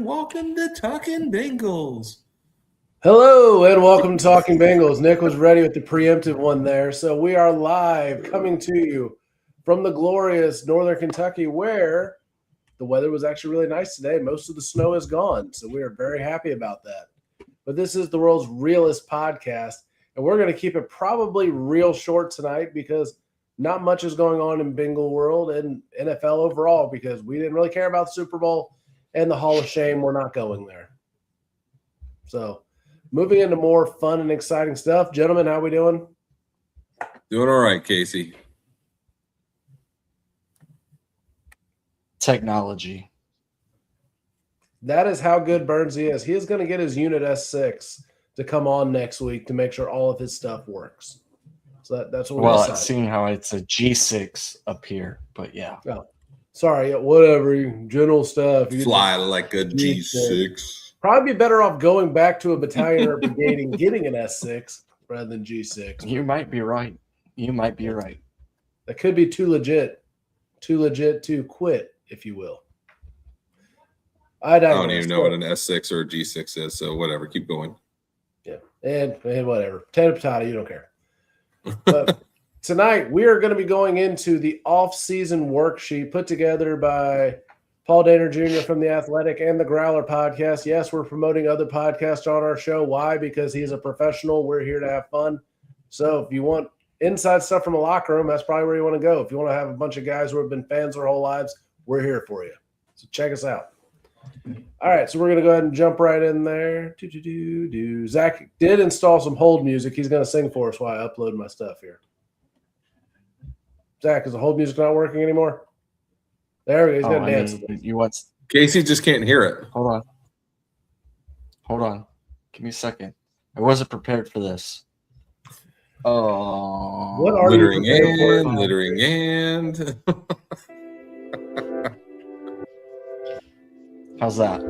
and welcome to Talkin Bengals. Hello and welcome to Talking Bengals. Nick was ready with the preemptive one there. So we are live coming to you from the glorious Northern Kentucky where the weather was actually really nice today. Most of the snow is gone, so we are very happy about that. But this is the world's realest podcast, and we're going to keep it probably real short tonight because not much is going on in Bengal world and NFL overall because we didn't really care about the Super Bowl and the Hall of Shame. We're not going there. So moving into more fun and exciting stuff. Gentlemen, how we doing? Doing all right, Casey. Technology. That is how good Burnsy is. He is going to get his Unit S6 to come on next week to make sure all of his stuff works. So that's what we're deciding. Seeing how it's a G6 up here, but yeah. Oh, sorry, whatever. General stuff. You Fly like a G6. Probably be better off going back to a battalion or brigade and getting an S6 rather than G6. You might be right. That could be too legit to quit, if you will. I don't even know what an S6 or a G6 is, so whatever. Keep going. Yeah, and whatever. Potato, you don't care. But tonight, we are going to be going into the off-season worksheet put together by Paul Dehner Jr. from The Athletic and the Growler podcast. Yes, we're promoting other podcasts on our show. Why? Because he's a professional. We're here to have fun. So if you want inside stuff from the locker room, that's probably where you want to go. If you want to have a bunch of guys who have been fans their whole lives, we're here for you. So check us out. All right, so we're going to go ahead and jump right in there. Zach did install some hold music. He's going to sing for us while I upload my stuff here. Zach, is the hold music not working anymore? There we go. He's going to dance. Casey just can't hear it. Hold on. Give me a second. I wasn't prepared for this. Oh. What are littering you prepared for? Littering and. How's that?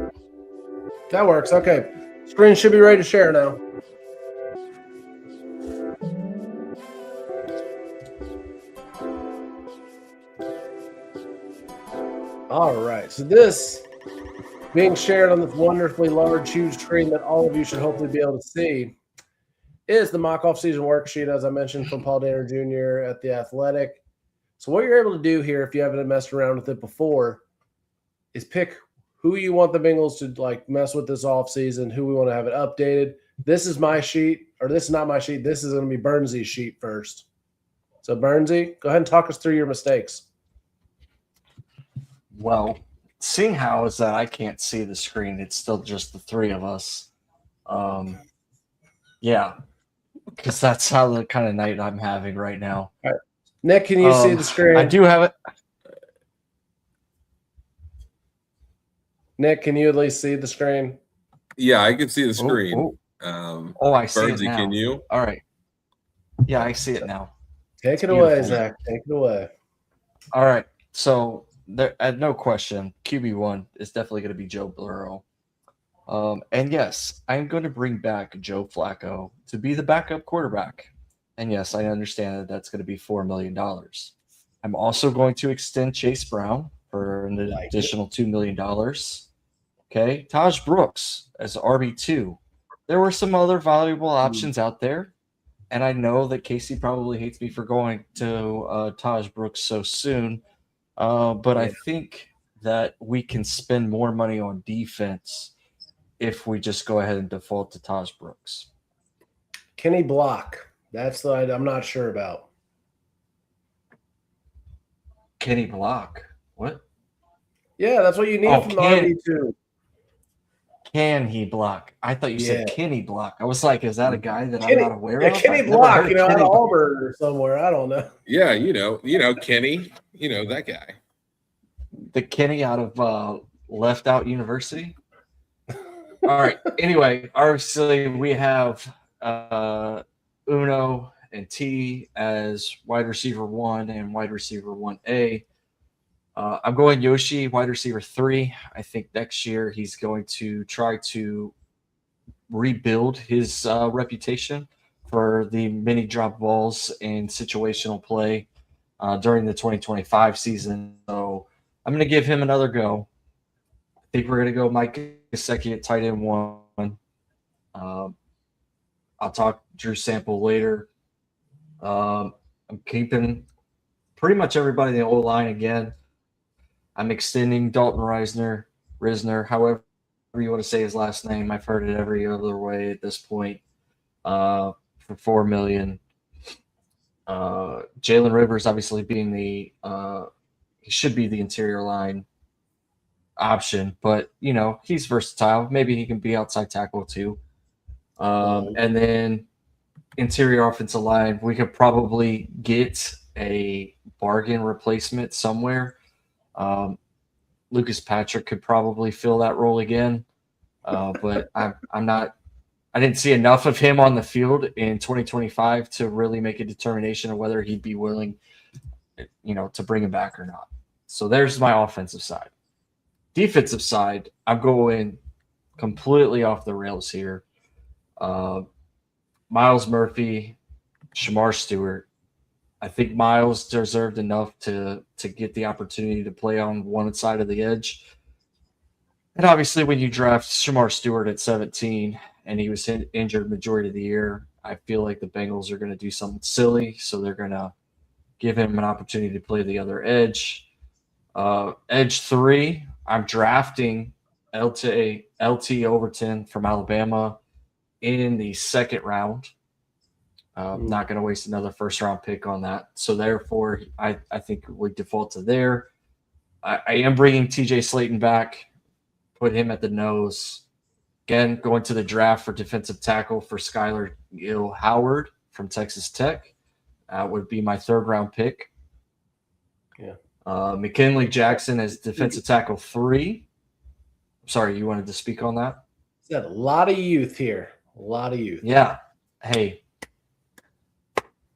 That works. Okay. Screen should be ready to share now. All right. So this being shared on this wonderfully large, huge screen that all of you should hopefully be able to see is the mock off-season worksheet, as I mentioned, from Paul Dehner Jr. at The Athletic. So what you're able to do here, if you haven't messed around with it before, is pick who you want the Bengals to mess with this offseason, who we want to have it updated. This is my sheet, or this is not my sheet. This is going to be Burnsy's sheet first. So Burnsy, go ahead and talk us through your mistakes. Well, seeing how is that I can't see the screen, it's still just the three of us. Yeah, because that's how the kind of night I'm having right now. All right. Nick, can you see the screen? I do have it. Nick, can you at least see the screen? Yeah, I can see the screen. I see Burnsy, it now. can you? All right. Yeah, I see it now. Take it away, Zach. Take it away. All right. So there, no question, QB1 is definitely going to be Joe Burrow. And yes, I'm going to bring back Joe Flacco to be the backup quarterback. And yes, I understand that that's going to be $4 million. I'm also going to extend Chase Brown for an additional $2 million. Okay. Taj Brooks as RB2. There were some other valuable options out there. And I know that Casey probably hates me for going to Taj Brooks so soon. But I think that we can spend more money on defense if we just go ahead and default to Taj Brooks. Can he block? That's the I'm not sure about. Can he block? What? Yeah, that's what you need from the RB2. Can he block? I thought you said can he block. I was like, is that a guy that I'm not aware of? Yeah, can he block? Out of Auburn or somewhere. I don't know. Yeah, you know, Kenny, that guy. The Kenny out of Left Out University. All right. Anyway, obviously we have Uno and T as wide receiver 1 and wide receiver 1A. I'm going Yoshi, wide receiver 3. I think next year he's going to try to rebuild his reputation for the mini drop balls and situational play during the 2025 season. So I'm going to give him another go. I think we're going to go Mike Gesicki at tight end 1. I'll talk Drew Sample later. I'm keeping pretty much everybody in the O-line again. I'm extending Dalton Risner, however you want to say his last name. I've heard it every other way at this point. For $4 million. Jalen Rivers obviously being he should be the interior line option, but he's versatile. Maybe he can be outside tackle too. And then interior offensive line, we could probably get a bargain replacement somewhere. Lucas Patrick could probably fill that role again, but I'm not. I didn't see enough of him on the field in 2025 to really make a determination of whether he'd be willing, to bring him back or not. So there's my offensive side. Defensive side, I'm going completely off the rails here. Miles Murphy, Shamar Stewart. I think Miles deserved enough to get the opportunity to play on one side of the edge. And obviously when you draft Shamar Stewart at 17 and he was injured majority of the year, I feel like the Bengals are going to do something silly, so they're going to give him an opportunity to play the other edge. Edge 3, I'm drafting LT Overton from Alabama in the second round. Not going to waste another first-round pick on that. So, therefore, I think we default to there. I am bringing TJ Slayton back, put him at the nose. Again, going to the draft for defensive tackle for Skylar Howard from Texas Tech. Would be my third-round pick. Yeah. McKinley Jackson as defensive tackle 3. Sorry, you wanted to speak on that? Said a lot of youth here. A lot of youth. Yeah. Hey.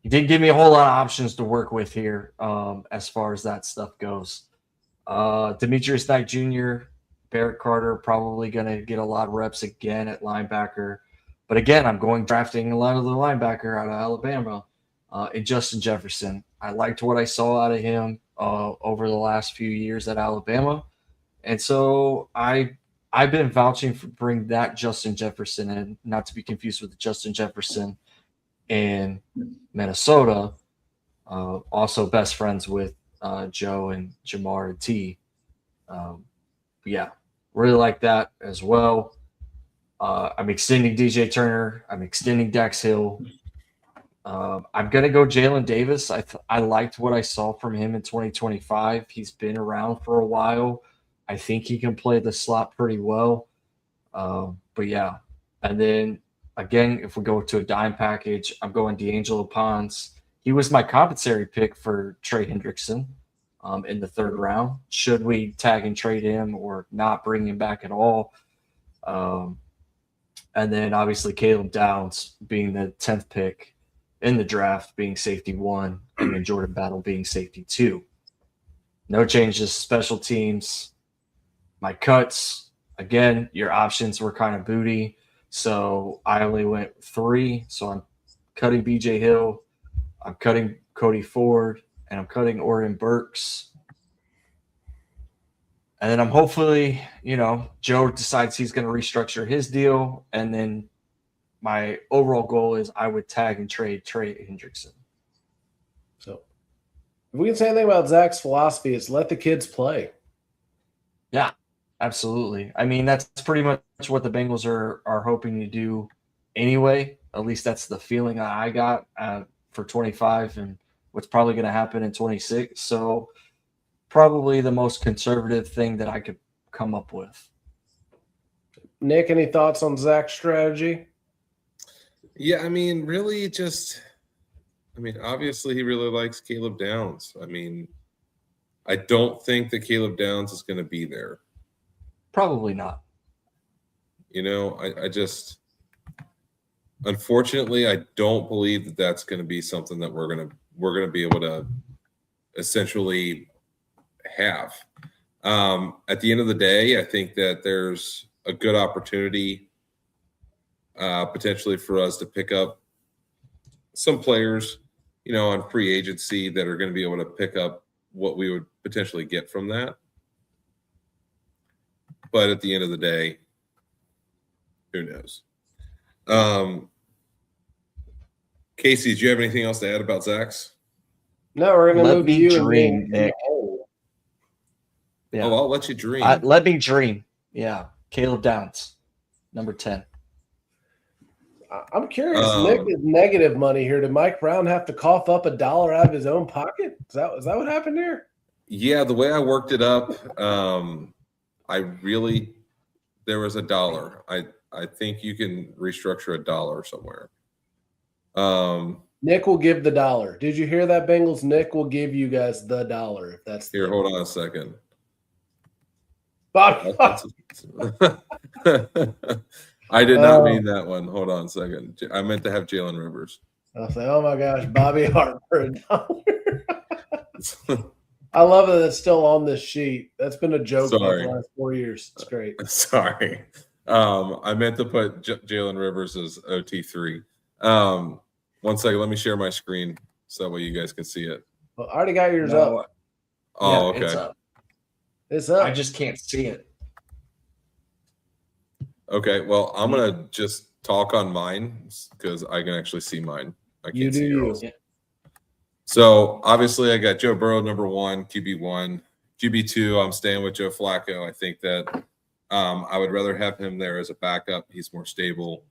He did give me a whole lot of options to work with here as far as that stuff goes. Demetrius Knight Jr., Barrett Carter, probably going to get a lot of reps again at linebacker. But again, I'm drafting a lot of the linebacker out of Alabama and Justin Jefferson. I liked what I saw out of him over the last few years at Alabama. And so I've been vouching for bring that Justin Jefferson in, not to be confused with Justin Jefferson in Minnesota, also best friends with Joe and Jamar and T. Yeah, really like that as well. I'm extending DJ Turner. I'm extending Dax Hill. I'm going to go Jalen Davis. I liked what I saw from him in 2025. He's been around for a while. I think he can play the slot pretty well. But yeah, and then again, if we go to a dime package, I'm going D'Angelo Pons. He was my compensatory pick for Trey Hendrickson in the third round. Should we tag and trade him or not bring him back at all? And then obviously Caleb Downs being the 10th pick in the draft, being safety 1, and then Jordan Battle being safety 2. No changes, special teams. My cuts, again, your options were kind of booty. So I only went 3. So I'm cutting BJ Hill, I'm cutting Cody Ford, and I'm cutting Orion Burks. And then I'm hopefully, Joe decides he's going to restructure his deal. And then my overall goal is I would tag and trade Trey Hendrickson. So if we can say anything about Zach's philosophy, it's let the kids play. Yeah. Absolutely. I mean, that's pretty much what the Bengals are hoping to do anyway. At least that's the feeling I got for 25 and what's probably going to happen in 26. So probably the most conservative thing that I could come up with. Nick, any thoughts on Zach's strategy? Yeah, really obviously he really likes Caleb Downs. I don't think that Caleb Downs is going to be there. Probably not. I just, unfortunately, I don't believe that that's going to be something that we're going to be able to essentially have. At the end of the day, I think that there's a good opportunity potentially for us to pick up some players, on free agency that are going to be able to pick up what we would potentially get from that. But at the end of the day, Who knows? Casey, do you have anything else to add about Zach's? No, we're going to Let move me you dream, in the Nick. hole. Yeah. Oh, I'll let you dream. Let me dream. Yeah. Caleb Downs, number 10. I'm curious. Nick is negative money here. Did Mike Brown have to cough up $1 out of his own pocket? Is that what happened here? Yeah, the way I worked it up, there was $1. I think you can restructure $1 somewhere. Nick will give the $1. Did you hear that, Bengals? Nick will give you guys the $1 if that's Here, hold on a second. Bob. I did not mean that one. Hold on a second. I meant to have Jalen Rivers. I'll say, oh my gosh, Bobby Hart for $1. I love that it's still on this sheet. That's been a joke for the last 4 years. It's great. Sorry. I meant to put Jalen Rivers as OT3. 1 second. Let me share my screen so that way you guys can see it. Well, I already got yours up. Oh, yeah, okay. It's up. I just can't see it. Okay. Well, I'm going to just talk on mine because I can actually see mine. I can't see yours. So obviously I got Joe Burrow number 1, QB1, QB2. I'm staying with Joe Flacco. I think that I would rather have him there as a backup. He's more stable.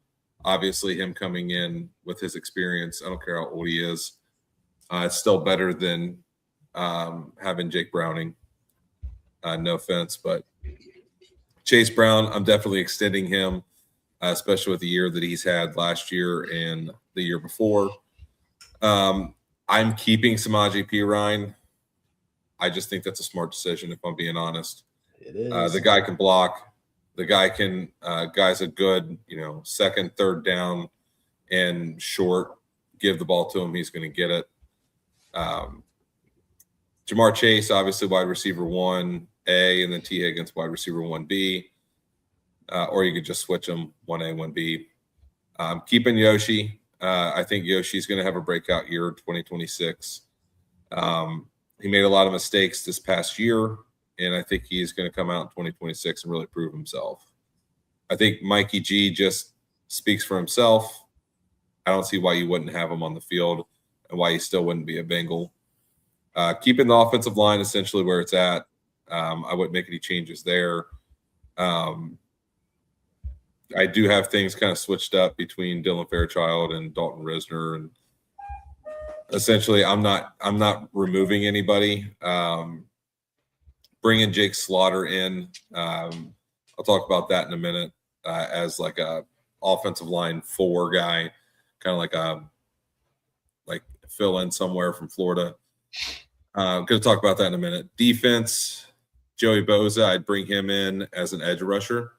Obviously, him coming in with his experience, I don't care how old he is, it's still better than having Jake Browning. No offense, but Chase Brown, I'm definitely extending him, especially with the year that he's had last year and the year before. I'm keeping Samaje Perine. I just think that's a smart decision, if I'm being honest. It is. The guy can block. The guy can guy's a good, second, third down and short. Give the ball to him, he's going to get it. Jamar Chase, obviously wide receiver 1A, and then T. Higgins, wide receiver 1B. Or you could just switch them 1A, 1B. Keeping Yoshi. I think Yoshi's going to have a breakout year in 2026. He made a lot of mistakes this past year, and I think he's going to come out in 2026 and really prove himself. I think Mikey G just speaks for himself. I don't see why you wouldn't have him on the field and why he still wouldn't be a Bengal. Keeping the offensive line essentially where it's at. I wouldn't make any changes there. I do have things kind of switched up between Dylan Fairchild and Dalton Risner, and essentially I'm not removing anybody. Bringing Jake Slaughter in. I'll talk about that in a minute as like a offensive line 4 guy, kind of like fill in somewhere from Florida. I'm going to talk about that in a minute. Defense, Joey Bosa, I'd bring him in as an edge rusher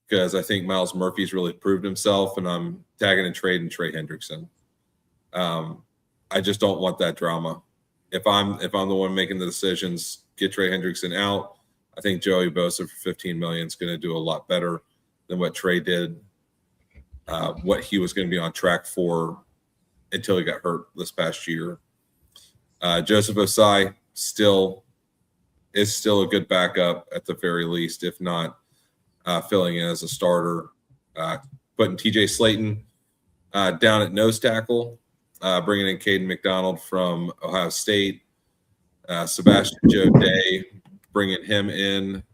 because I think Miles Murphy's really proved himself, and I'm tagging and trading Trey Hendrickson. I just don't want that drama. If I'm the one making the decisions, get Trey Hendrickson out. I think Joey Bosa for $15 million is going to do a lot better than what Trey did, what he was going to be on track for until he got hurt this past year. Joseph Osai is still a good backup at the very least, if not filling in as a starter. Putting TJ Slayton down at nose tackle, bringing in Caden McDonald from Ohio State. Sebastian Joe Day, bringing him in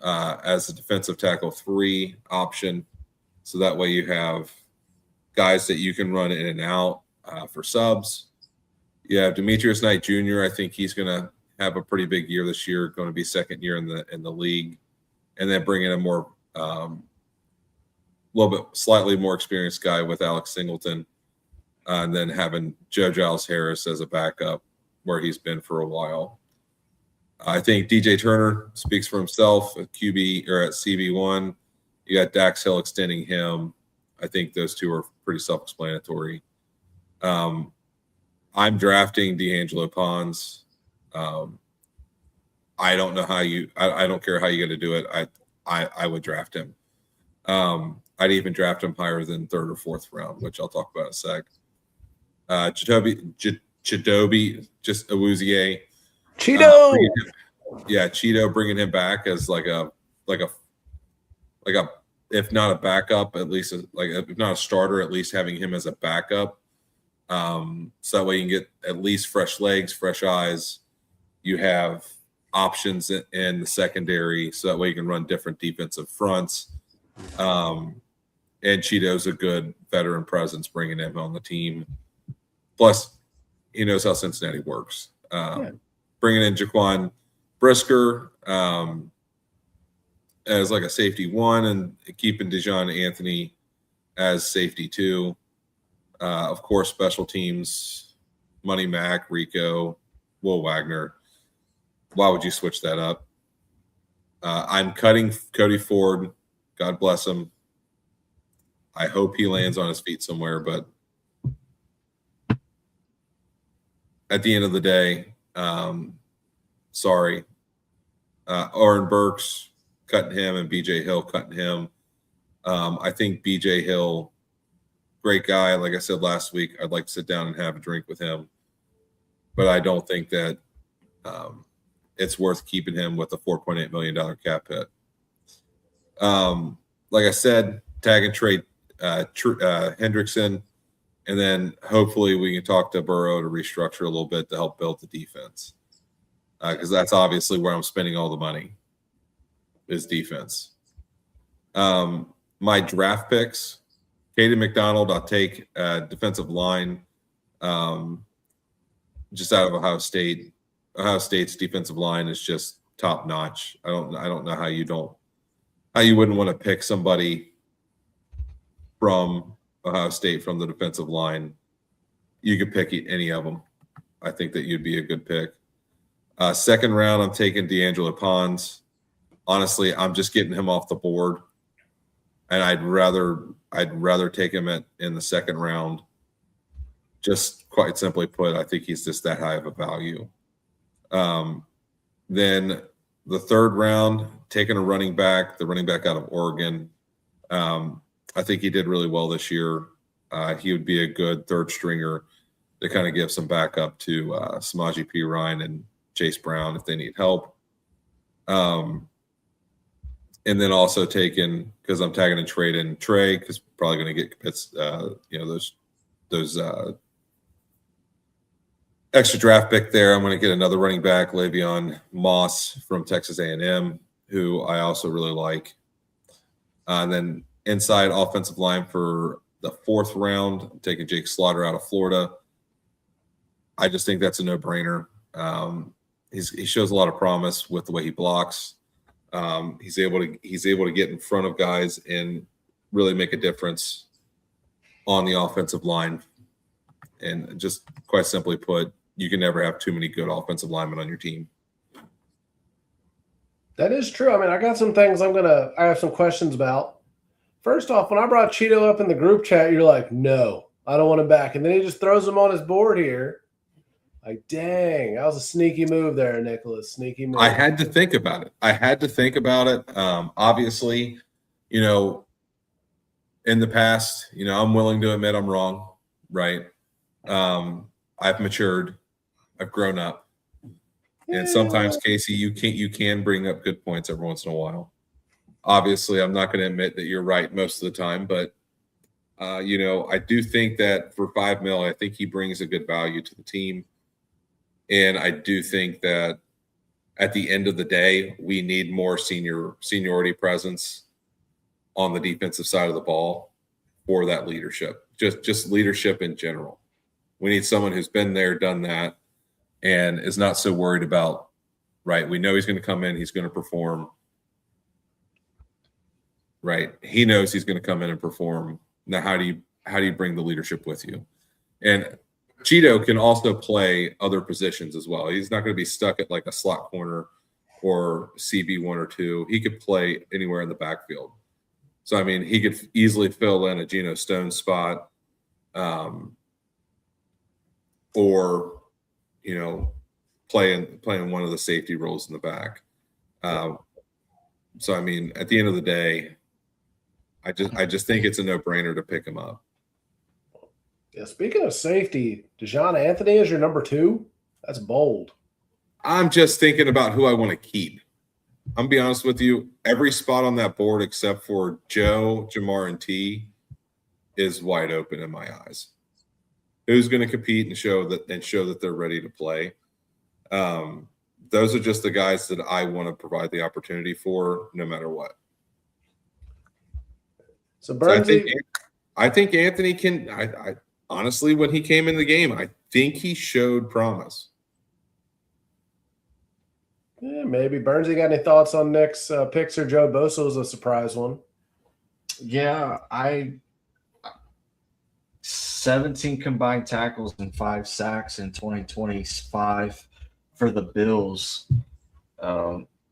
as a defensive tackle 3 option. So that way you have guys that you can run in and out for subs. You have Demetrius Knight Jr. I think he's going to have a pretty big year this year, going to be second year in the league. And then bringing a more slightly more experienced guy with Alex Singleton. And then having Joe Giles Harris as a backup where he's been for a while. I think DJ Turner speaks for himself at QB or at CB1. You got Dax Hill extending him. I think those two are pretty self-explanatory. I'm drafting D'Angelo Pons. I don't know how I don't care how you got to do it. I would draft him. I'd even draft him higher than 3rd or 4th round, which I'll talk about in a sec. Chidobe, just Awuzie. Cheeto. Cheeto, bringing him back as like a if not a backup, at least like if not a starter, at least having him as a backup. So that way you can get at least fresh legs, fresh eyes. You have options in the secondary, so that way you can run different defensive fronts. And Cheeto's a good veteran presence, bringing him on the team. Plus, he knows how Cincinnati works. Bringing in Jaquan Brisker as like a safety 1 and keeping Dejon Anthony as safety 2. Of course, special teams, Money Mac, Rico, Will Wagner. Why would you switch that up? I'm cutting Cody Ford. God bless him. I hope he lands on his feet somewhere, but at the end of the day, sorry. Oren Burks, cutting him, and BJ Hill, cutting him. I think BJ Hill, great guy. Like I said last week, I'd like to sit down and have a drink with him, but I don't think that it's worth keeping him with a $4.8 million cap hit. Like I said, tag and trade Hendrickson, and then hopefully we can talk to Burrow to restructure a little bit to help build the defense, because that's obviously where I'm spending all the money is defense. My draft picks, Caden McDonald, I'll take defensive line just out of Ohio State. Ohio State's defensive line is just top notch. I don't know how you wouldn't want to pick somebody from Ohio State from the defensive line. You could pick any of them. I think that you'd be a good pick. Second round, I'm taking D'Angelo Pons. Honestly, I'm just getting him off the board, and I'd rather take him in the second round. Just quite simply put, I think he's just that high of a value. Then the third round, taking a running back, the running back out of Oregon. I think he did really well this year. He would be a good third stringer to kind of give some backup to Samaje Perine and Chase Brown if they need help. And then also taking, because I'm tagging and trading Trey, because probably going to get those extra draft pick there. I'm going to get another running back, Le'Veon Moss from Texas A&M, who I also really like. And then inside offensive line for the fourth round, I'm taking Jake Slaughter out of Florida. I just think that's a no-brainer. He shows a lot of promise with the way he blocks. He's able to get in front of guys and really make a difference on the offensive line. And just quite simply put, you can never have too many good offensive linemen on your team. That is true. I mean, I got some things I have some questions about. First off, when I brought Cheeto up in the group chat, you're like, no, I don't want him back. And then he just throws him on his board here. Like, dang, that was a sneaky move there, Nicholas. Sneaky move. I had to think about it. Obviously, in the past, I'm willing to admit I'm wrong, right? I've matured. I've grown up. And sometimes, Casey, you can bring up good points every once in a while. Obviously, I'm not going to admit that you're right most of the time, but I do think that for $5 million, I think he brings a good value to the team. And I do think that at the end of the day, we need more seniority presence on the defensive side of the ball for that leadership, just leadership in general. We need someone who's been there, done that, and is not so worried about, right, we know he's going to come in, he's going to perform. Right. He knows he's going to come in and perform. Now, how do you bring the leadership with you? And Cheeto can also play other positions as well. He's not going to be stuck at like a slot corner or CB1 or 2. He could play anywhere in the backfield. So, I mean, he could easily fill in a Geno Stone spot or, playing one of the safety roles in the back. So, I mean, at the end of the day, I just think it's a no-brainer to pick him up. Yeah, speaking of safety, Dejon Anthony is your number 2? That's bold. I'm just thinking about who I want to keep. I'm be honest with you. Every spot on that board except for Joe, Jamar, and T is wide open in my eyes. Who's going to compete and show that they're ready to play? Those are just the guys that I want to provide the opportunity for, no matter what. So Bernsey, I think Anthony can. I honestly, when he came in the game, I think he showed promise. yeah, maybe. Bernsey, got any thoughts on Nick's picks or Joe Bosa was a surprise one? Yeah, 17 combined tackles and 5 sacks in 2025 for the Bills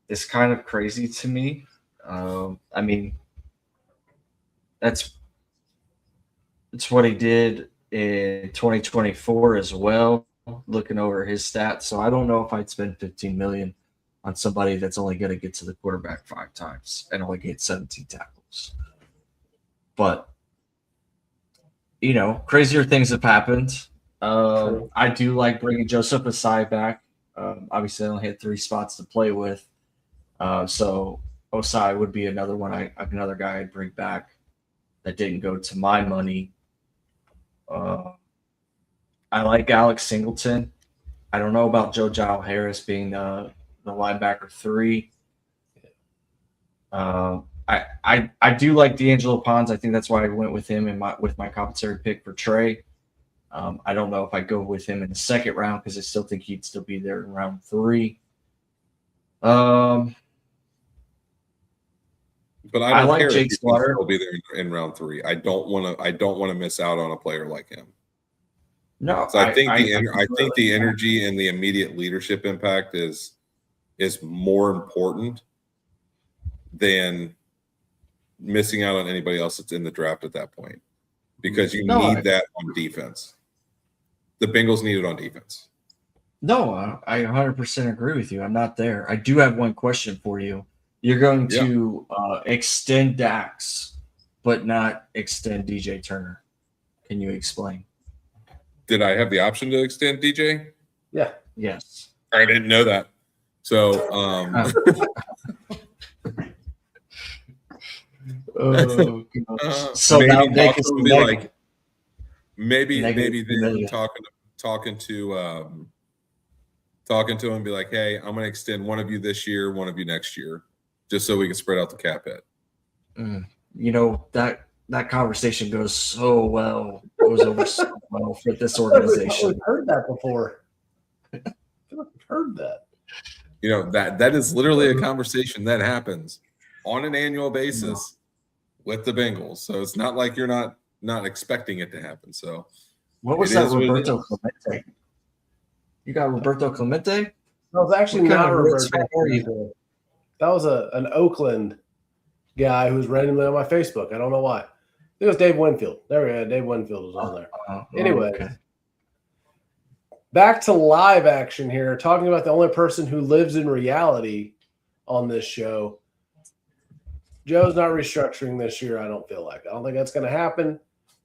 is kind of crazy to me. I mean, that's what he did in 2024 as well, looking over his stats. So I don't know if I'd spend $15 million on somebody that's only going to get to the quarterback 5 times and only get 17 tackles. But, you know, crazier things have happened. I do like bringing Joseph Osai back. Obviously, I only had 3 spots to play with. So Osai would be another one. Another guy I'd bring back that didn't go to my money. I like Alex Singleton. I don't know about Joe Giles Harris being the linebacker 3. I do like D'Angelo Pons. I think that's why I went with him with my compensatory pick for Trey. I don't know if I go with him in the second round because I still think he'd still be there in round 3. But I don't like care Jake if Slaughter. He'll be there in round 3. I don't want to miss out on a player like him. No, so I think the energy and the immediate leadership impact is more important than missing out on anybody else that's in the draft at that point, because you need that on defense. The Bengals need it on defense. No, I 100% agree with you. I'm not there. I do have one question for you. You're going to extend Dax, but not extend DJ Turner. Can you explain? Did I have the option to extend DJ? Yeah. Yes. I didn't know that. So, so now Nick is like, maybe then talking to him and be like, hey, I'm going to extend one of you this year, one of you next year, just so we can spread out the cap hit. You know, that conversation goes over so well for this organization. I've heard that before. I've heard that. You know, that is literally a conversation that happens on an annual basis with the Bengals. So it's not like you're not expecting it to happen. So what was that, Roberto Clemente? You got Roberto Clemente? No, it's actually not Roberto Clemente. That was an Oakland guy who was randomly on my Facebook. I don't know why. It was Dave Winfield. There we go. Dave Winfield was on there. Anyway, back to live action here, talking about the only person who lives in reality on this show. Joe's not restructuring this year, I don't feel like. I don't think that's going to happen.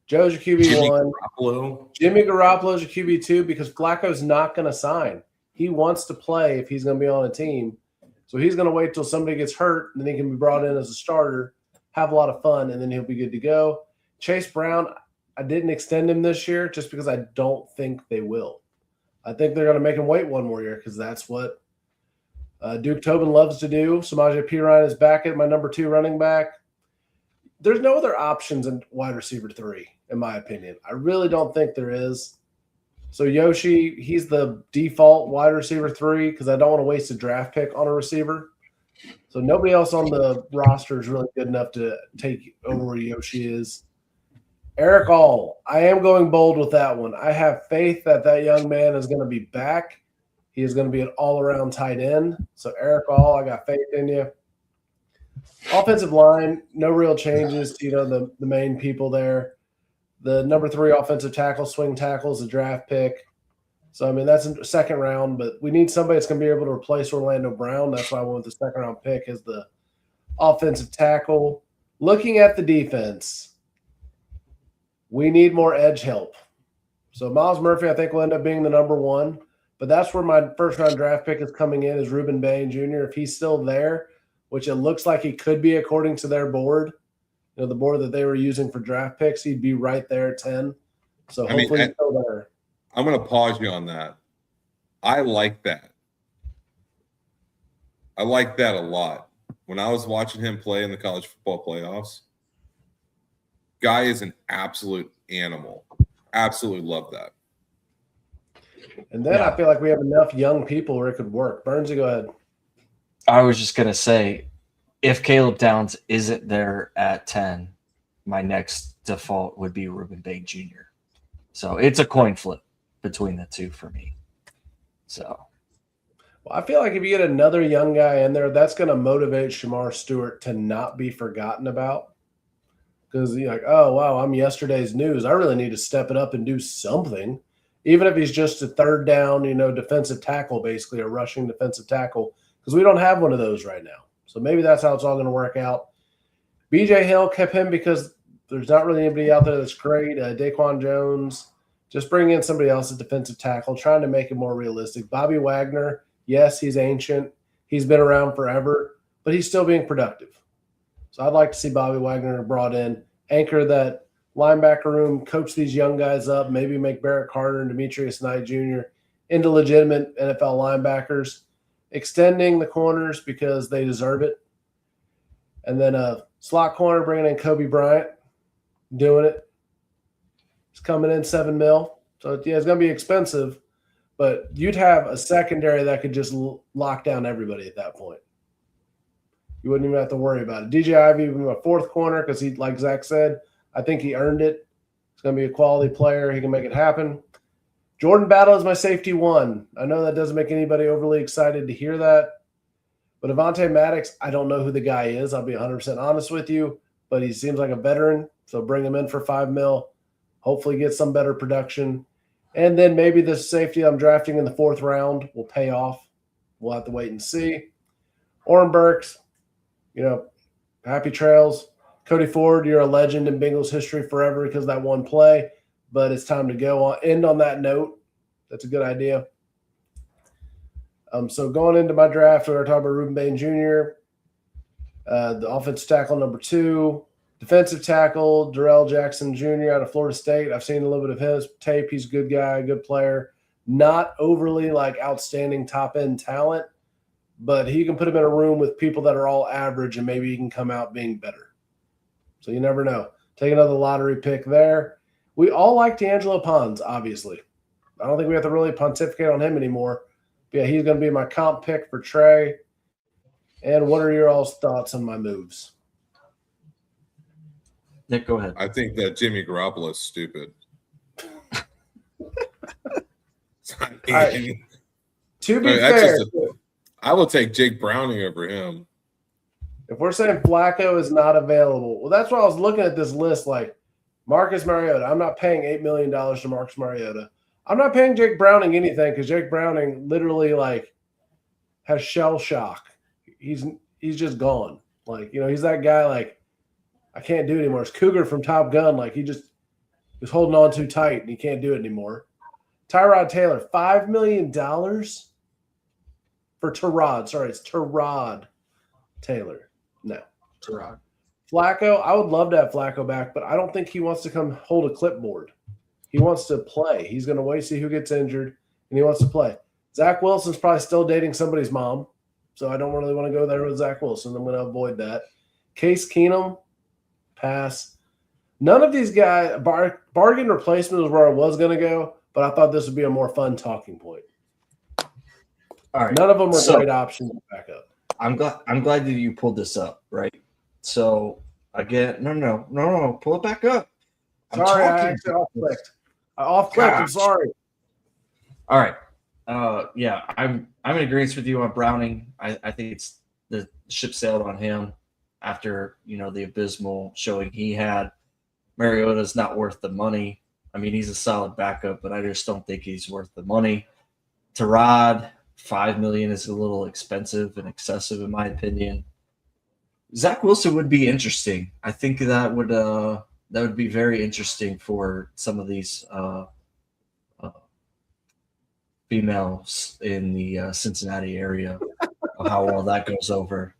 Joe's your QB1. Jimmy Garoppolo's your QB2 because Flacco's not going to sign. He wants to play if he's going to be on a team. So he's going to wait till somebody gets hurt, and then he can be brought in as a starter, have a lot of fun, and then he'll be good to go. Chase Brown, I didn't extend him this year just because I don't think they will. I think they're going to make him wait one more year because that's what Duke Tobin loves to do. Samaje Perine is back at my number 2 running back. There's no other options in wide receiver 3, in my opinion. I really don't think there is. So Yoshi, he's the default wide receiver 3 because I don't want to waste a draft pick on a receiver. So nobody else on the roster is really good enough to take over where Yoshi is. Eric All, I am going bold with that one. I have faith that young man is going to be back. He is going to be an all-around tight end. So Eric All, I got faith in you. Offensive line, no real changes to, the main people there. The number 3 offensive tackle, swing tackle, is a draft pick. So, I mean, that's a second round, but we need somebody that's going to be able to replace Orlando Brown. That's why I went with the second round pick as the offensive tackle. Looking at the defense, we need more edge help. So Miles Murphy, I think, will end up being the number 1, but that's where my first round draft pick is coming in, is Ruben Bain Jr. If he's still there, which it looks like he could be according to their board. You know, the board that they were using for draft picks, he'd be right there at 10. So hopefully he's still there. I'm going to pause you on that. I like that. I like that a lot. When I was watching him play in the college football playoffs, guy is an absolute animal. Absolutely love that. And then I feel like we have enough young people where it could work. Burnsy, go ahead. I was just going to say, if Caleb Downs isn't there at 10, my next default would be Ruben Bain Jr. So it's a coin flip between the two for me. So, well, I feel like if you get another young guy in there, that's going to motivate Shamar Stewart to not be forgotten about. Because you're like, oh, wow, I'm yesterday's news. I really need to step it up and do something. Even if he's just a third down, defensive tackle, basically a rushing defensive tackle, because we don't have one of those right now. So maybe that's how it's all going to work out. BJ Hill kept him because there's not really anybody out there that's great. Daquan Jones, just bring in somebody else at defensive tackle, trying to make it more realistic. Bobby Wagner, yes, he's ancient. He's been around forever, but he's still being productive. So I'd like to see Bobby Wagner brought in, anchor that linebacker room, coach these young guys up, maybe make Barrett Carter and Demetrius Knight Jr. into legitimate NFL linebackers, extending the corners because they deserve it. And then a slot corner, bringing in Kobe Bryant, doing it. He's coming in $7 million. So, yeah, it's going to be expensive, but you'd have a secondary that could just lock down everybody at that point. You wouldn't even have to worry about it. DJ Ivey would be my fourth corner because he, like Zach said, I think he earned it. He's going to be a quality player. He can make it happen. Jordan Battle is my safety one. I know that doesn't make anybody overly excited to hear that. But Avonte Maddox, I don't know who the guy is. I'll be 100% honest with you. But he seems like a veteran, so bring him in for $5 million. Hopefully get some better production. And then maybe the safety I'm drafting in the 4th round will pay off. We'll have to wait and see. Oren Burks, happy trails. Cody Ford, you're a legend in Bengals history forever because of that one play. But it's time to go on. End on that note. That's a good idea. So going into my draft, we're talking about Ruben Bain Jr., the offensive tackle number 2, defensive tackle Darrell Jackson Jr. out of Florida State. I've seen a little bit of his tape. He's a good guy, good player. Not overly outstanding top-end talent, but he can put him in a room with people that are all average and maybe he can come out being better. So you never know. Take another lottery pick there. We all like D'Angelo Pons, obviously. I don't think we have to really pontificate on him anymore. But yeah, he's going to be my comp pick for Trey. And what are your all's thoughts on my moves? Nick, go ahead. I think that Jimmy Garoppolo is stupid. Right. To be fair, I will take Jake Browning over him. If we're saying Flacco is not available, well, that's why I was looking at this list like Marcus Mariota. I'm not paying $8 million to Marcus Mariota. I'm not paying Jake Browning anything because Jake Browning literally has shell shock. He's just gone. He's that guy I can't do it anymore. It's Cougar from Top Gun. He just was holding on too tight and he can't do it anymore. Tyrod Taylor, $5 million for Tyrod. Sorry, it's Tyrod Taylor. No, Tyrod. Flacco, I would love to have Flacco back, but I don't think he wants to come hold a clipboard. He wants to play. He's going to wait, see who gets injured, and he wants to play. Zach Wilson's probably still dating somebody's mom, so I don't really want to go there with Zach Wilson. I'm going to avoid that. Case Keenum, pass. None of these guys, bargain replacement is where I was going to go, but I thought this would be a more fun talking point. All right. None of them are great options to back up. I'm glad that you pulled this up, right? So again, no, pull it back up. Sorry, I actually off-clicked. I'm sorry. All right. Yeah, I'm in agreement with you on Browning. I think it's the ship sailed on him after the abysmal showing he had. Mariota's not worth the money. I mean, he's a solid backup, but I just don't think he's worth the money. Tyrod, $5 million is a little expensive and excessive in my opinion. Zach Wilson would be interesting. I think that would be very interesting for some of these females in the Cincinnati area of how well that goes over.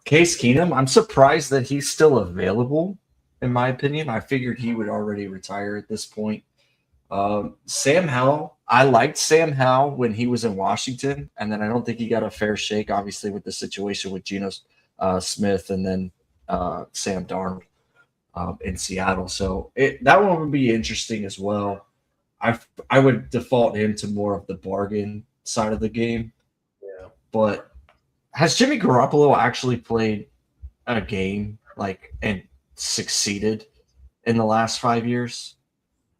Case Keenum, I'm surprised that he's still available, in my opinion. I figured he would already retire at this point. Sam Howell, I liked Sam Howell when he was in Washington, and then I don't think he got a fair shake, obviously, with the situation with Geno Smith and then Sam Darnold in Seattle. So that one would be interesting as well. I would default him to more of the bargain side of the game. Yeah. But has Jimmy Garoppolo actually played a game and succeeded in the last 5 years?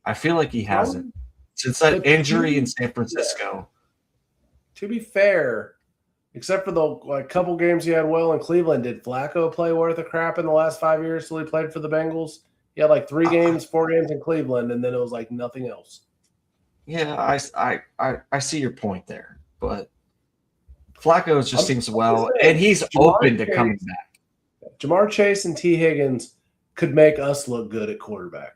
I feel like he hasn't since that injury in San Francisco. To be fair, except for the couple games he had well in Cleveland, did Flacco play worth a crap in the last 5 years till he played for the Bengals? He had 3 games, 4 games in Cleveland, and then it was nothing else. Yeah, I see your point there, but Flacco just seems well, and he's open to coming back. Jamar Chase and T. Higgins could make us look good at quarterback.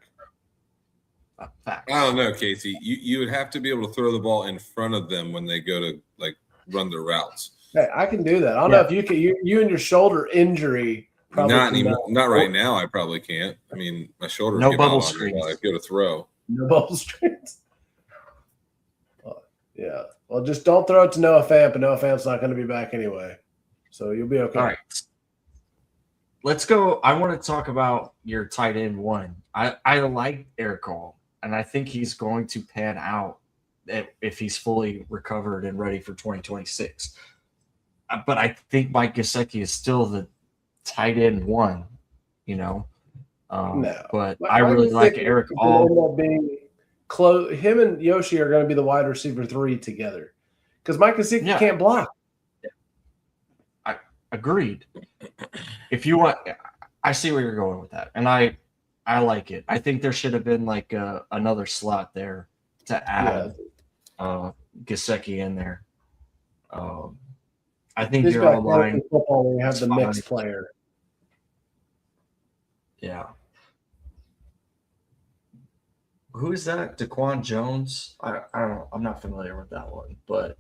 I don't know, Casey. You would have to be able to throw the ball in front of them when they go to run their routes. Hey, I can do that. I don't know if you can. You and your shoulder injury. Not anymore. Not right now. I probably can't. I mean, my shoulder. No bubble screens. I go to throw. No bubble screens. Yeah. Well, just don't throw it to Noah Fant, but Noah Fant's not going to be back anyway, so you'll be okay. All right. Let's go. I want to talk about your tight end one. I like Eric Hall, and I think he's going to pan out if he's fully recovered and ready for 2026. But I think Mike Gesicki is still the tight end one, No. But I really like Eric Hall. Close. Him and Yoshi are going to be the wide receiver 3 together because Mike Gesicki can't block. I agreed. If you want, I see where you're going with that, and I like it. I think there should have been another slot there to add Gesicki in there. I think this your online football when you have the mixed player. Yeah. Who is that? Daquan Jones? I don't know. I'm not familiar with that one. But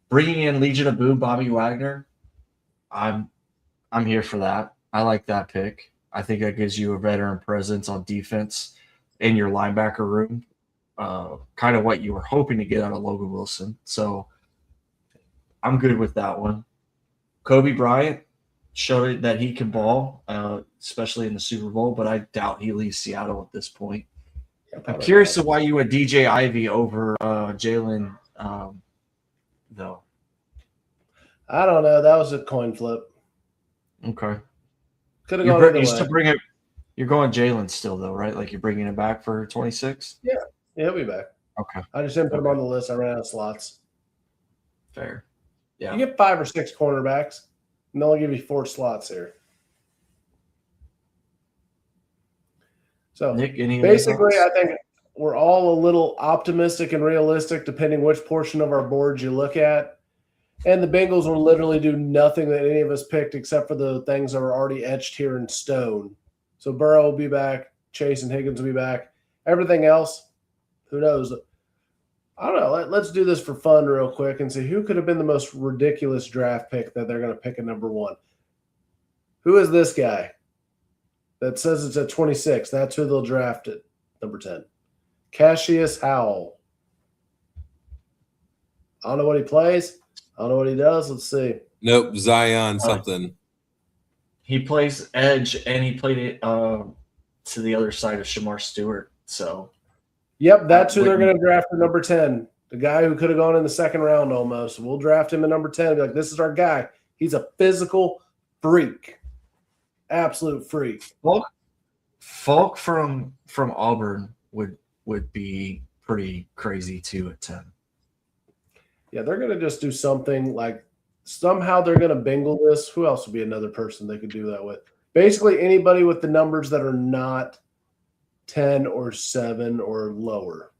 bringing in Legion of Boom, Bobby Wagner, I'm here for that. I like that pick. I think that gives you a veteran presence on defense in your linebacker room. Kind of what you were hoping to get out of Logan Wilson. So I'm good with that one. Kobe Bryant showed that he can ball, especially in the Super Bowl, but I doubt he leaves Seattle at this point. I'm curious to why you went DJ Ivy over Jalen, though. I don't know. That was a coin flip. Okay. Could have gone either way. Still bring it. You're going Jalen still, though, right? You're bringing it back for 26? Yeah, he'll be back. Okay. I just didn't put him on the list. I ran out of slots. Fair. Yeah. You get 5 or 6 cornerbacks, and they'll give you 4 slots here. So Nick, basically, I think we're all a little optimistic and realistic, depending which portion of our board you look at. And the Bengals will literally do nothing that any of us picked except for the things that are already etched here in stone. So Burrow will be back. Chase and Higgins will be back. Everything else, who knows? I don't know. Let's do this for fun real quick and see who could have been the most ridiculous draft pick that they're going to pick at number 1. Who is this guy that says it's at 26? That's who they'll draft at number 10. Cassius Howell. I don't know what he plays. I don't know what he does. Let's see. Nope, Zion something. He plays edge, and he played it to the other side of Shamar Stewart. So, yep, that's who they're going to draft at number 10. The guy who could have gone in the second round almost. We'll draft him at number 10. Be like, this is our guy. He's a physical freak. Absolute freak. Falk from Auburn would be pretty crazy too at 10. Yeah, they're going to just do something somehow they're going to bingle this. Who else would be another person they could do that with? Basically, anybody with the numbers that are not 10 or 7 or lower.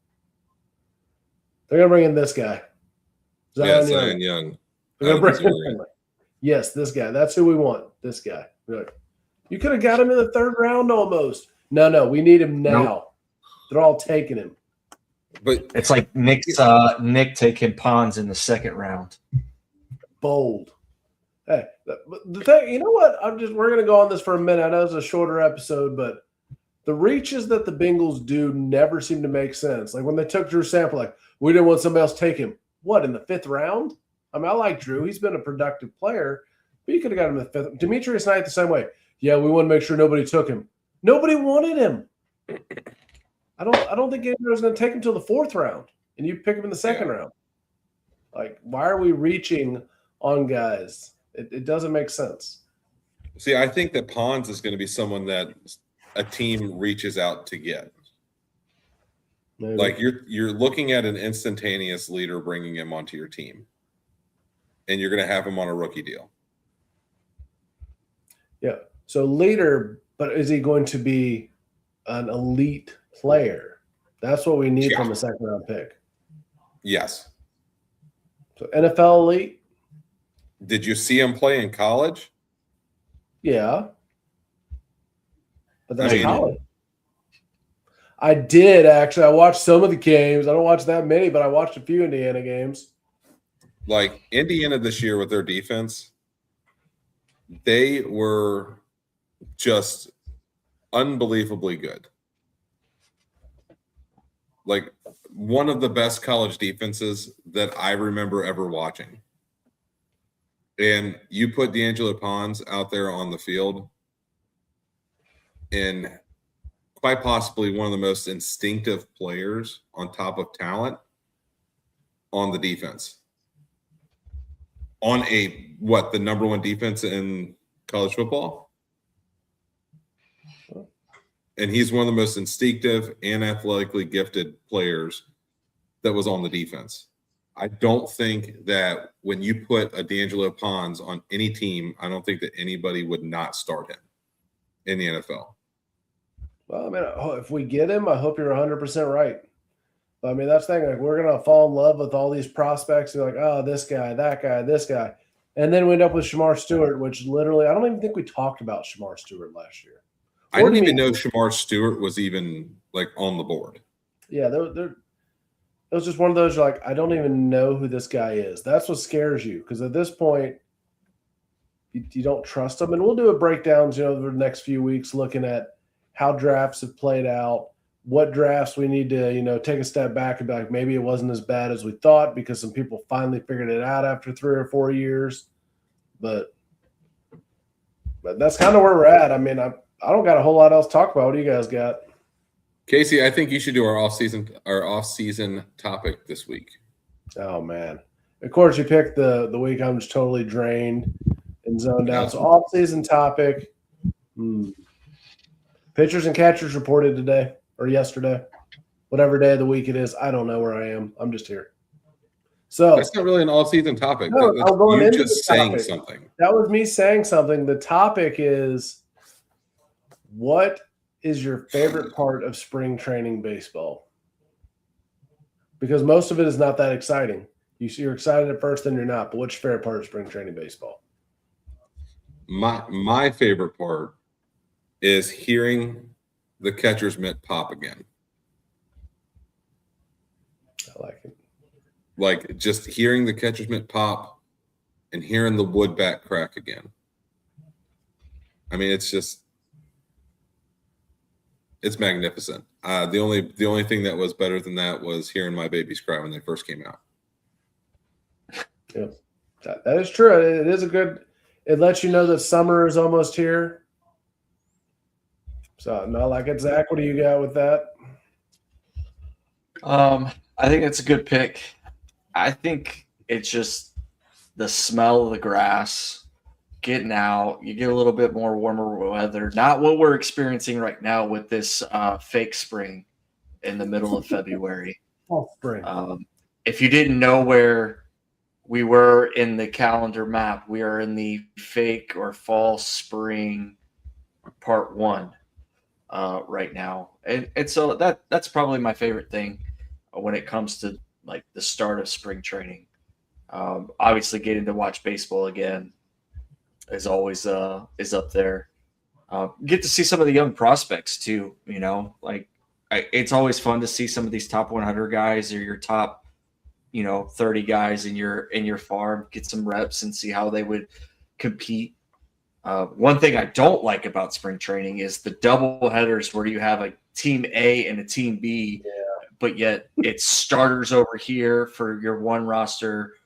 They're going to bring in this guy. Zion Young. They're going to bring him. Yes, this guy. That's who we want. This guy. You could have got him in the 3rd round almost. No, we need him now. Nope. They're all taking him. But it's like Nick taking Pons in the 2nd round. Bold. Hey, the thing, you know what? We're going to go on this for a minute. I know it's a shorter episode, but the reaches that the Bengals do never seem to make sense. Like when they took Drew Sample, like, we didn't want somebody else to take him. What, in the 5th round? I mean, I like Drew. He's been a productive player, but you could have got him in the 5th. Demetrius Knight the same way. Yeah, we want to make sure nobody took him. Nobody wanted him. I don't think anybody was going to take him until the 4th round, and you pick him in the 2nd round. Like, why are we reaching on guys? It doesn't make sense. See, I think that Pons is going to be someone that a team reaches out to get. Maybe. Like you're looking at an instantaneous leader bringing him onto your team, and you're going to have him on a rookie deal. Yeah. So leader, but is he going to be an elite player? That's what we need from a 2nd round pick. Yes. So NFL elite. Did you see him play in college? Yeah. But that's college. I did, actually. I watched some of the games. I don't watch that many, but I watched a few Indiana games. Like Indiana this year with their defense, they were just unbelievably good. Like one of the best college defenses that I remember ever watching. And you put D'Angelo Pons out there on the field, and quite possibly one of the most instinctive players on top of talent on the defense. On the number 1 defense in college football? And he's one of the most instinctive and athletically gifted players that was on the defense. I don't think that when you put a D'Angelo Pons on any team, I don't think that anybody would not start him in the NFL. Well, I mean, if we get him, I hope you're 100% right. But, I mean, that's the thing. Like, we're going to fall in love with all these prospects. You're like, oh, this guy, that guy, this guy. And then we end up with Shamar Stewart, which literally, I don't even think we talked about Shamar Stewart last year. I didn't even know Shamar Stewart was even, like, on the board. Yeah, it was just one of those, you're like, I don't even know who this guy is. That's what scares you, because at this point, you don't trust him. And we'll do a breakdowns, over the next few weeks, looking at how drafts have played out, what drafts we need to, take a step back and be like, maybe it wasn't as bad as we thought because some people finally figured it out after 3 or 4 years. But that's kind of where we're at. I mean, I don't got a whole lot else to talk about. What do you guys got? Casey, I think you should do our off-season topic this week. Oh, man. Of course, you picked the week I'm just totally drained and zoned out. So off-season topic. Pitchers and catchers reported today or yesterday. Whatever day of the week it is. I don't know where I am. I'm just here. So that's not really an all-season topic. No, I'm going you into just saying something. That was me saying something. The topic is, what is your favorite part of spring training baseball? Because most of it is not that exciting. You're excited at first, then you're not. But what's your favorite part of spring training baseball? My favorite part is hearing the catcher's mitt pop again. I like it. Like just hearing the catcher's mitt pop and hearing the wood bat crack again. I mean, it's magnificent. The only thing that was better than that was hearing my babies cry when they first came out. Yeah, that is true. It is it lets you know that summer is almost here. So, no, like it. Zach, what do you got with that? I think it's a good pick. I think it's just the smell of the grass, getting out. You get a little bit more warmer weather. Not what we're experiencing right now with this fake spring in the middle of February. Oh, spring. If you didn't know where we were in the calendar map, we are in the fake or fall spring part 1 right now. And so that's probably my favorite thing when it comes to like the start of spring training. Obviously getting to watch baseball again is always is up there. Get to see some of the young prospects too, it's always fun to see some of these top 100 guys or your top 30 guys in your farm get some reps and see how they would compete. One thing I don't like about spring training is the double headers where you have a team A and a team B, but yet it's starters over here for your one roster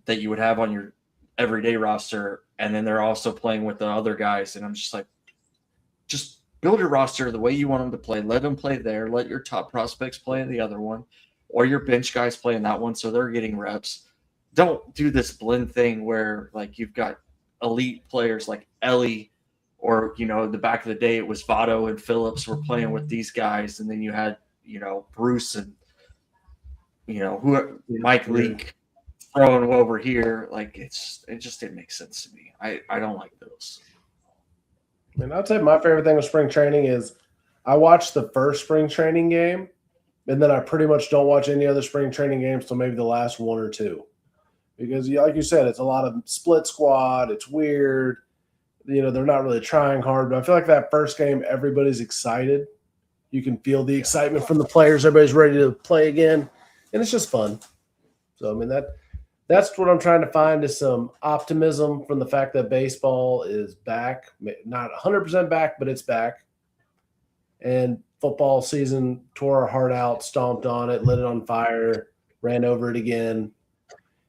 that you would have on your everyday roster, and then they're also playing with the other guys. And I'm just like, just build your roster the way you want them to play. Let them play there. Let your top prospects play in the other one, or your bench guys play in that one so they're getting reps. Don't do this blend thing where like you've got elite players like Ellie, or the back of the day it was Votto and Phillips were playing with these guys, and then you had Bruce and who Mike Leake throwing over here. Like it just didn't make sense to me. I don't like those. And I'd say my favorite thing with spring training is I watched the first spring training game, and then I pretty much don't watch any other spring training games till maybe the last one or two. Because, like you said, it's a lot of split squad. It's weird. They're not really trying hard. But I feel like that first game, everybody's excited. You can feel the excitement from the players. Everybody's ready to play again. And it's just fun. So, I mean, that's what I'm trying to find is some optimism from the fact that baseball is back. Not 100% back, but it's back. And football season tore our heart out, stomped on it, lit it on fire, ran over it again.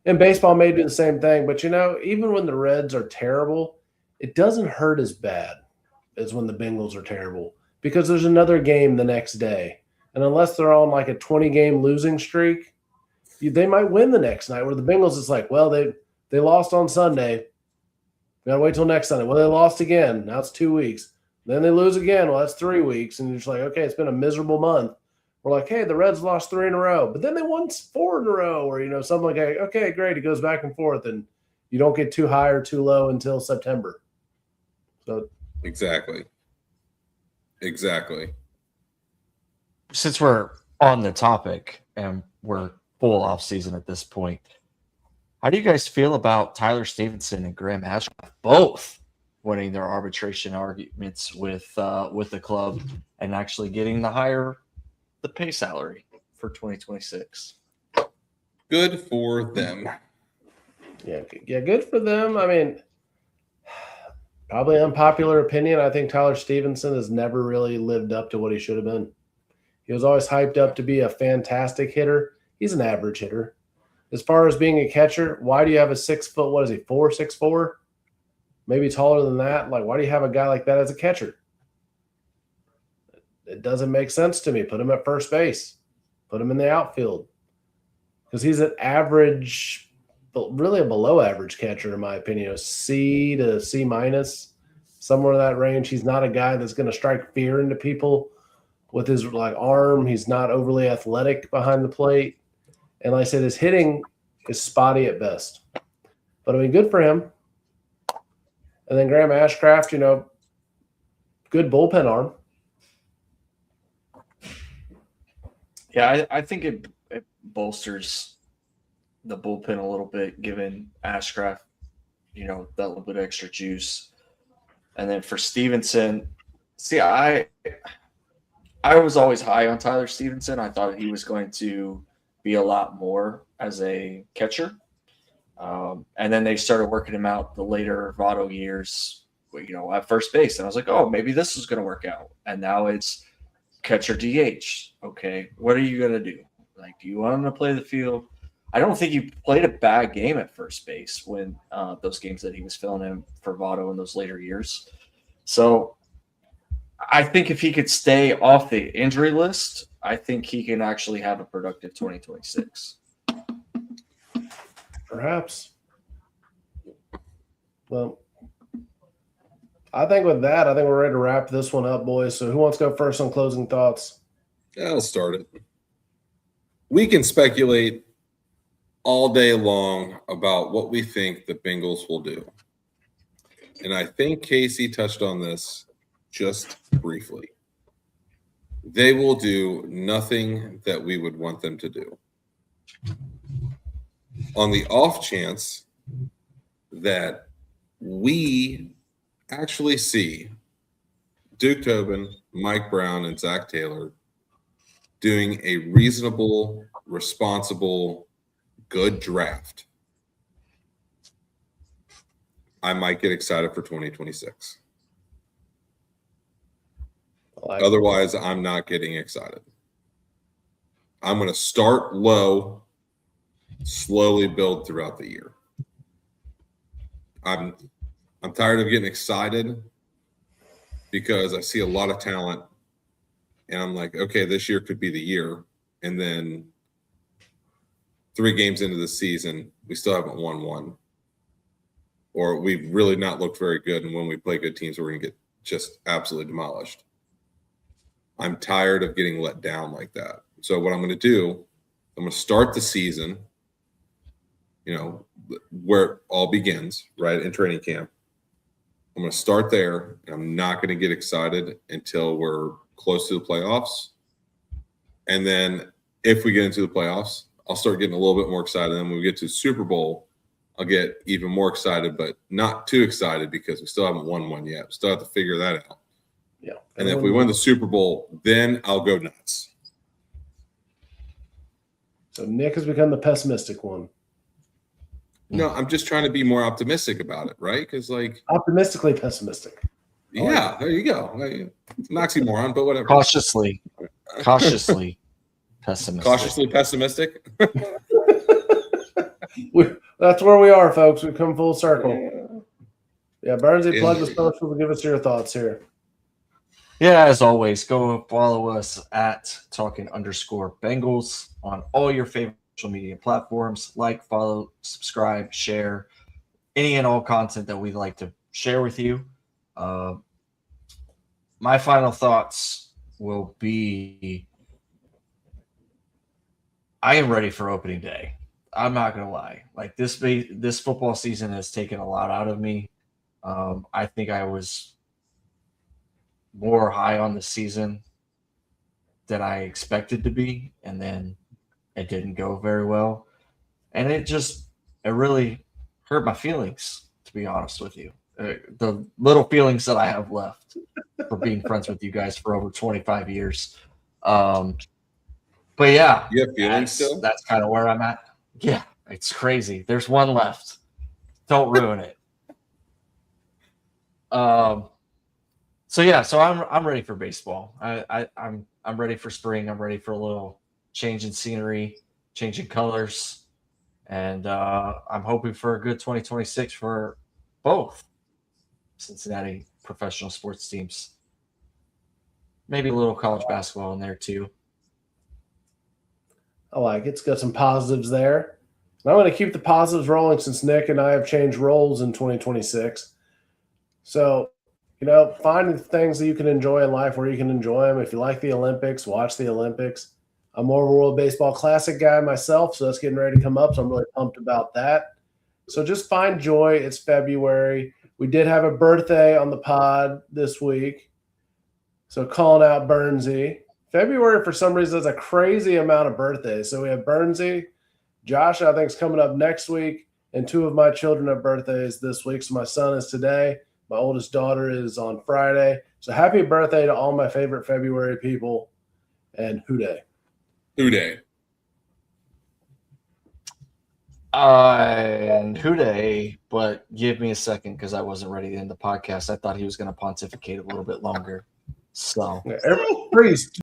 And baseball may do the same thing, but even when the Reds are terrible, it doesn't hurt as bad as when the Bengals are terrible because there's another game the next day. And unless they're on like a 20-game losing streak, they might win the next night. Where the Bengals is like, well, they lost on Sunday. We gotta wait till next Sunday. Well, they lost again. Now it's 2 weeks. Then they lose again. Well, that's 3 weeks. And you're just like, okay, it's been a miserable month. We're like, hey, the Reds lost 3 in a row, but then they won 4 in a row, or something like that. Okay, great. It goes back and forth, and you don't get too high or too low until September. So exactly. Since we're on the topic and we're full off season at this point, how do you guys feel about Tyler Stevenson and Graham Ashcraft both winning their arbitration arguments with the club and actually getting the pay salary for 2026? Good for them. Yeah, good for them. I mean, probably unpopular opinion. I think Tyler Stevenson has never really lived up to what he should have been. He was always hyped up to be a fantastic hitter. He's an average hitter. As far as being a catcher, why do you have a 6 foot, 6'4", maybe taller than that? Like, why do you have a guy like that as a catcher? It doesn't make sense to me. Put him at first base. Put him in the outfield. Because he's an average, but really a below average catcher, in my opinion. A C to C minus, somewhere in that range. He's not a guy that's going to strike fear into people with his arm. He's not overly athletic behind the plate. And like I said, his hitting is spotty at best. But I mean, good for him. And then Graham Ashcraft, good bullpen arm. Yeah, I think it bolsters the bullpen a little bit, giving Ashcraft, that little bit of extra juice. And then for Stevenson, I was always high on Tyler Stevenson. I thought he was going to be a lot more as a catcher. And then they started working him out the later Votto years, at first base. And I was like, oh, maybe this is going to work out. And now it's catcher DH. Okay, what are you going to do? Like, do you want him to play the field? I don't think he played a bad game at first base when those games that he was filling in for Votto in those later years. So I think if he could stay off the injury list, I think he can actually have a productive 2026. Perhaps. Well, I think with that, we're ready to wrap this one up, boys. So who wants to go first on closing thoughts? I'll start it. We can speculate all day long about what we think the Bengals will do. And I think Casey touched on this just briefly. They will do nothing that we would want them to do. On the off chance that we actually see Duke Tobin, Mike Brown, and Zach Taylor doing a reasonable, responsible, good draft, I might get excited for 2026. Like, Otherwise, I'm not getting excited. I'm going to start low, slowly build throughout the year. I'm tired of getting excited because I see a lot of talent, and I'm like, okay, this year could be the year. And then 3 games into the season, we still haven't won one. Or we've really not looked very good. And when we play good teams, we're going to get just absolutely demolished. I'm tired of getting let down like that. So what I'm going to do, I'm going to start the season, where it all begins, right, in training camp. I'm going to start there, and I'm not going to get excited until we're close to the playoffs. And then if we get into the playoffs, I'll start getting a little bit more excited. And when we get to the Super Bowl, I'll get even more excited, but not too excited because we still haven't won one yet. We still have to figure that out. Yeah. And if we win the Super Bowl, then I'll go nuts. So Nick has become the pessimistic one. No, I'm just trying to be more optimistic about it, right? Because, Optimistically pessimistic. Yeah, there you go. It's an oxymoron, but whatever. Cautiously pessimistic. Cautiously pessimistic. That's where we are, folks. We've come full circle. Yeah, Burnsy, plug the social. Give us your thoughts here. Yeah, as always, go follow us at Talkin_Bengals on all your favorite social media platforms. Like, follow, subscribe, share any and all content that we'd like to share with you. My final thoughts will be I am ready for opening day. I'm not going to lie. Like this football season has taken a lot out of me. I think I was more high on the season than I expected to be, and then it didn't go very well. And it really hurt my feelings, to be honest with you. The little feelings that I have left for being friends with you guys for over 25 years. But yeah, You have feelings still? That's kind of where I'm at. Yeah, it's crazy. There's one left. Don't ruin it. So I'm ready for baseball. I'm ready for spring. I'm ready for a little change in scenery, change in colors, and I'm hoping for a good 2026 for both Cincinnati professional sports teams. Maybe a little college basketball in there too. I like it. It's got some positives there. And I'm going to keep the positives rolling since Nick and I have changed roles in 2026. So, finding things that you can enjoy in life where you can enjoy them. If you like the Olympics, watch the Olympics. I'm more of a World Baseball Classic guy myself, so that's getting ready to come up. So I'm really pumped about that. So just find joy. It's February. We did have a birthday on the pod this week. So calling out Burnsy. February, for some reason, is a crazy amount of birthdays. So we have Burnsy. Josh, I think, is coming up next week. And 2 of my children have birthdays this week. So my son is today. My oldest daughter is on Friday. So happy birthday to all my favorite February people. And hooday. Hooday. And hooday, but give me a second because I wasn't ready to end the podcast. I thought he was going to pontificate a little bit longer. So, Everybody, please